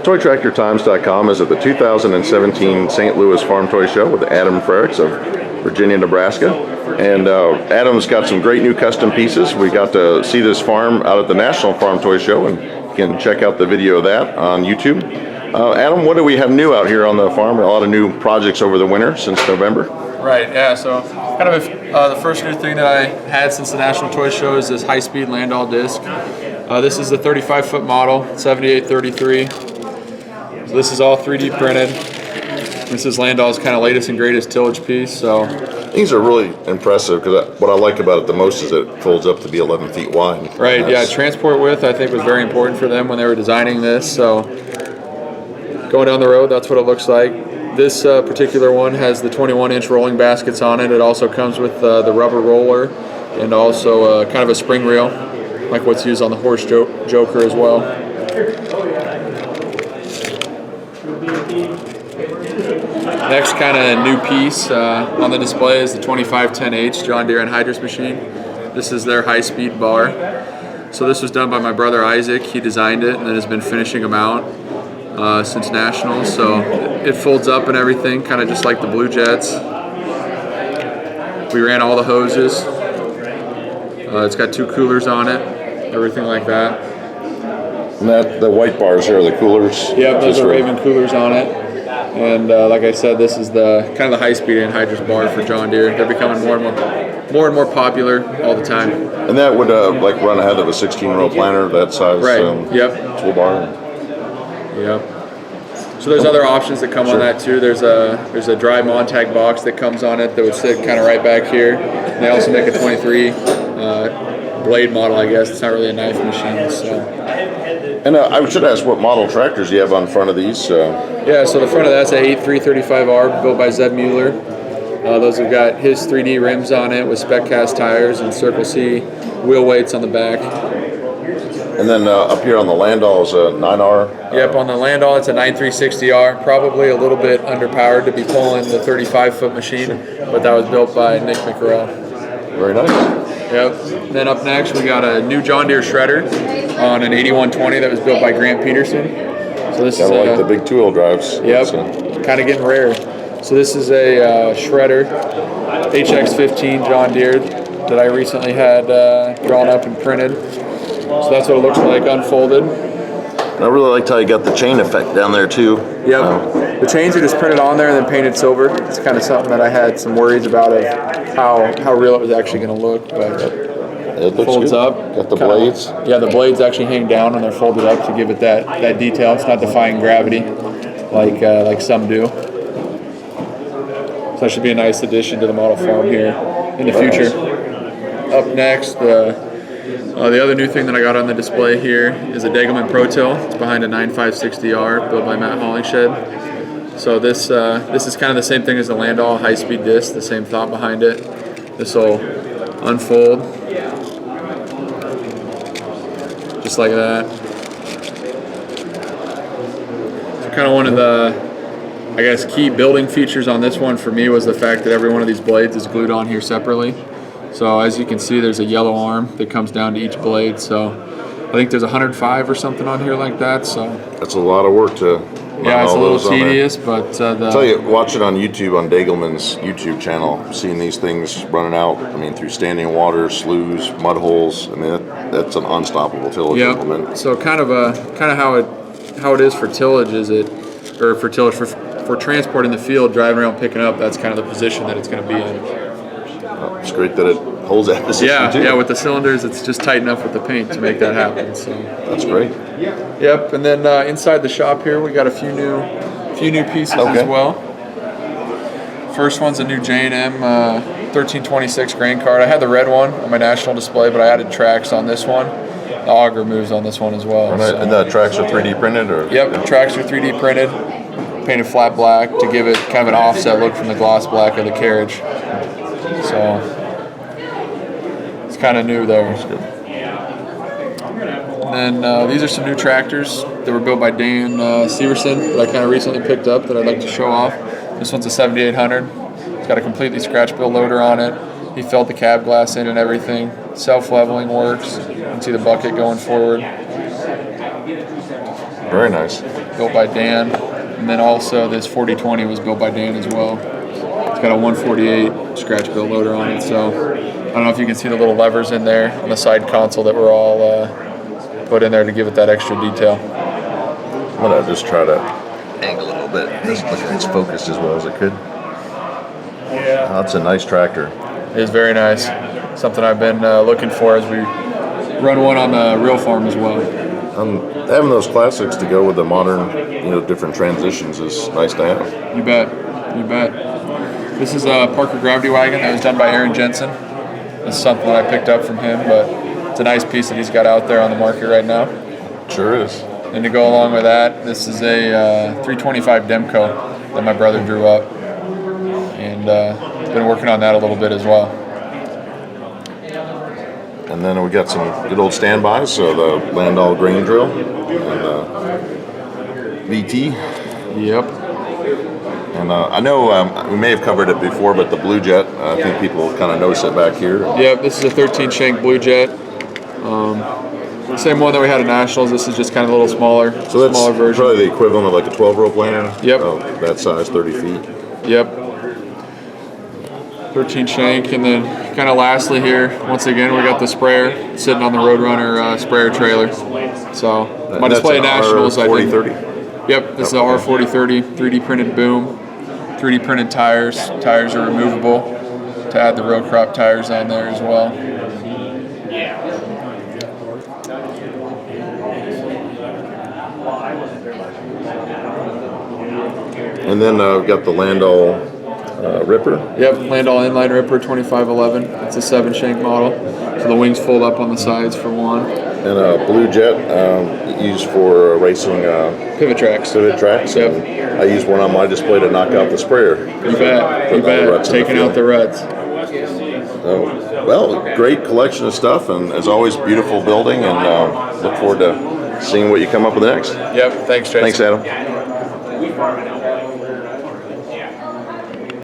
ToyTractorTimes.com is at the 2017 St. Louis Farm Toy Show with Adam Frerichs of Virginia, Nebraska. And Adam's got some great new custom pieces. We got to see this farm out at the National Farm Toy Show, and you can check out the video of that on YouTube. Adam, what do we have new out here on the farm? A lot of new projects over the winter since November. Right, yeah, so kind of the first new thing that I had since the National Toy Show is this high-speed Landall disc. This is the 35-foot model, 7833. So this is all 3D printed. This is Landall's kind of latest and greatest tillage piece. So these are really impressive because what I like about it the most is it folds up to be 11 feet wide. Right, yeah, transport width I think was very important for them when they were designing this. So going down the road, that's what it looks like. This particular one has the 21-inch rolling baskets on it. It also comes with the rubber roller and also kind of a spring reel, like what's used on the horse joker as well. Next kind of new piece on the display is the 2510H John Deere anhydrous machine. This is their high-speed bar. So this was done by my brother Isaac. He designed it and then has been finishing them out since Nationals. So it folds up and everything, kind of just like the Blue Jets. We ran all the hoses. It's got 2 coolers on it, everything like that. And the white bars here are the coolers? Yep, those are Raven coolers on it. And like I said, this is the kind of the high-speed anhydrous bar for John Deere. They're becoming more and more popular all the time. And that would like run ahead of a 16-row planter, that size yep. toolbar. Yep. So there's other options that come on that too. There's a dry Montag box that comes on it that would sit kind of right back here. And they also make a 23 blade model, I guess. It's not really a knife machine. So. And I should ask, what model tractors do you have on front of these? Yeah, so the front of that's a 8335R built by Zeb Mueller. Those have got his 3D rims on it with spec cast tires and Circle C wheel weights on the back. And then up here on the Landall is a 9R? Yep, on the Landall it's a 9360R, probably a little bit underpowered to be pulling the 35-foot machine, but that was built by Nick McRell. Very nice. Yep. Then up next we got a new John Deere shredder on an 8120 that was built by Grant Peterson. So this is like the big 2-wheel drives. Yep, kind of getting rare. So this is a shredder, HX15 John Deere that I recently had drawn up and printed. So that's what it looks like unfolded. I really liked how you got the chain effect down there too. Yep. The chains are just printed on there and then painted silver. It's kind of something that I had some worries about of how real it was actually going to look, but it folds up. Got the blades. Yeah, the blades actually hang down when they're folded up to give it that detail. It's not defying gravity like some do. So that should be a nice addition to the model farm here in the future. Up next, the other new thing that I got on the display here is a Degelman Proto. It's behind a 9560R built by Matt Hollingshed. So this is kind of the same thing as the Landall high-speed disc, the same thought behind it. This will unfold just like that. So kind of one of the, I guess, key building features on this one for me was the fact that every one of these blades is glued on here separately. So as you can see, there's a yellow arm that comes down to each blade. So I think there's 105 or something on here like that. So that's a lot of work to. Yeah, it's a little tedious, but I'll tell you, watch it on YouTube on Degelman's YouTube channel. Seeing these things running out, I mean, through standing water, sloughs, mud holes. I mean, that's an unstoppable tillage implement. So kind of how it is for tillage for transport in the field, driving around picking up. That's kind of the position that it's going to be in. It's great that it holds that position too. Yeah, with the cylinders, it's just tight enough with the paint to make that happen. So that's great. Yep, and then inside the shop here, we got a few new pieces as well. First one's a new J&M 1326 grain cart. I had the red one on my national display, but I added tracks on this one. The auger moves on this one as well. So. And the tracks are 3D printed, or? Yep, the tracks are 3D printed, painted flat black to give it kind of an offset look from the gloss black of the carriage. So it's kind of new there. And then these are some new tractors that were built by Dan Severson that I kind of recently picked up that I'd like to show off. This one's a 7800. It's got a completely scratch build loader on it. He filled the cab glass in and everything. Self-leveling works. You can see the bucket going forward. Very nice. built by Dan. And then also this 4020 was built by Dan as well. It's got a 148 scratch build loader on it. So I don't know if you can see the little levers in there on the side console that were all put in there to give it that extra detail. I'm gonna just try to angle a little bit. Just look at it's focused as well as it could. Oh, that's a nice tractor. It is very nice. Something I've been looking for as we run one on the real farm as well. Having those classics to go with the modern, different transitions is nice to have. You bet. You bet. This is a Parker gravity wagon that was done by Aaron Jensen. This is something that I picked up from him, but it's a nice piece that he's got out there on the market right now. Sure is. And to go along with that, this is a 325 Demco that my brother drew up. And been working on that a little bit as well. And then we got some good old standbys, so the Landall grain drill and VT. Yep. And I know we may have covered it before, but the Blue Jet, I think people kind of notice it back here. Yep, this is a 13 shank Blue Jet. Same one that we had at Nationals. This is just kind of a little smaller, So that's smaller version. probably the equivalent of like a 12 rope lantern. Yep. That size, 30 feet. Yep. 13 shank, and then kind of lastly here, once again, we got the sprayer sitting on the Roadrunner sprayer trailer. So my display at Nationals, I did. R4030. Yep, this is a R4030 3D printed boom, 3D printed tires. Tires are removable to add the road crop tires on there as well. And then we've got the Landall Ripper. Yep, Landall Inline Ripper 2511. It's a 7 shank model. So the wings fold up on the sides for one. And a Blue Jet used for racing Pivot tracks. pivot tracks. Yep. And I used one on my display to knock out the sprayer. You bet. You bet. Taking out the ruts. So, well, great collection of stuff, and as always, beautiful building, and look forward to seeing what you come up with next. Yep. Thanks, Jason. Thanks, Adam.